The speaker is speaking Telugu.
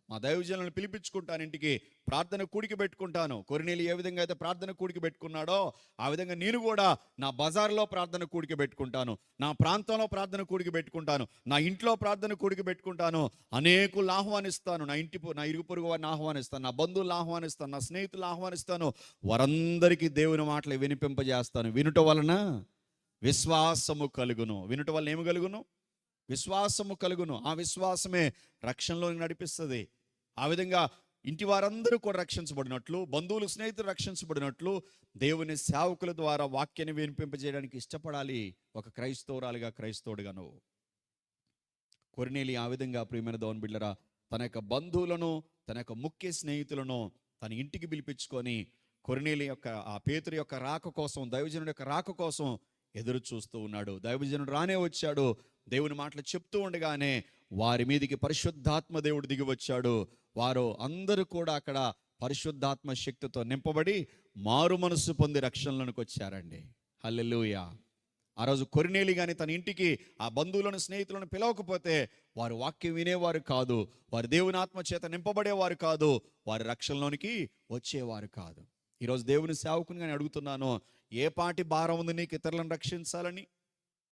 మా దైవజనులను పిలిపించుకుంటాను, ఇంటికి ప్రార్థన కూడికి పెట్టుకుంటాను. కొర్నేలి ఏ విధంగా అయితే ప్రార్థన కూడికి పెట్టుకున్నాడో ఆ విధంగా నేను కూడా నా బజార్లో ప్రార్థన కూడికి పెట్టుకుంటాను, నా ప్రాంతంలో ప్రార్థన కూడికి పెట్టుకుంటాను, నా ఇంట్లో ప్రార్థన కూడికి పెట్టుకుంటాను. అనేకులను ఆహ్వానిస్తాను, నా ఇరుగు పొరుగు వారిని ఆహ్వానిస్తాను, నా బంధువులను ఆహ్వానిస్తాను, నా స్నేహితులను ఆహ్వానిస్తాను. వారందరికీ దేవుని మాటలు వినిపింపజేస్తాను. వినుట వలన విశ్వాసము కలుగును. వినుట వలన ఏమి కలుగును? విశ్వాసము కలుగును. ఆ విశ్వాసమే రక్షణలోకి నడిపిస్తుంది. ఆ విధంగా ఇంటి వారందరూ కూడా రక్షించబడినట్లు, బంధువులు స్నేహితులు రక్షించబడినట్లు దేవుని సేవకుల ద్వారా వాక్యాన్ని వినిపింపజేయడానికి ఇష్టపడాలి ఒక క్రైస్తవురాలుగా, క్రైస్తవుడిగా. నువ్వు కొర్నేలి ఆ విధంగా ప్రియమైన దేవుని బిడ్డలారా తన యొక్క బంధువులను, తన యొక్క ముఖ్య స్నేహితులను తన ఇంటికి పిలిపించుకొని కొర్నేలి యొక్క ఆ పేతురు యొక్క రాక కోసం, దైవజనుడి యొక్క రాక కోసం ఎదురు చూస్తూ ఉన్నాడు. దైవజనుడు రానే వచ్చాడు. దేవుని మాటలు చెప్తూ ఉండగానే వారి మీదికి పరిశుద్ధాత్మ దేవుడు దిగి వచ్చాడు. వారు అందరూ కూడా అక్కడ పరిశుద్ధాత్మ శక్తితో నింపబడి మారు మనసు పొంది రక్షణలోనికి వచ్చారండి. హల్లెలూయా. ఆ రోజు కొర్నేలి కానీ తన ఇంటికి ఆ బంధువులను, స్నేహితులను పిలవకపోతే వారు వాక్యం వినేవారు కాదు, వారు దేవుని ఆత్మ చేత నింపబడేవారు కాదు, వారి రక్షణలోనికి వచ్చేవారు కాదు. ఈరోజు దేవుని సేవకుని కానీ అడుగుతున్నాను, ఏ పాటి భారం ఉంది నీకు ఇతరులను రక్షించాలని?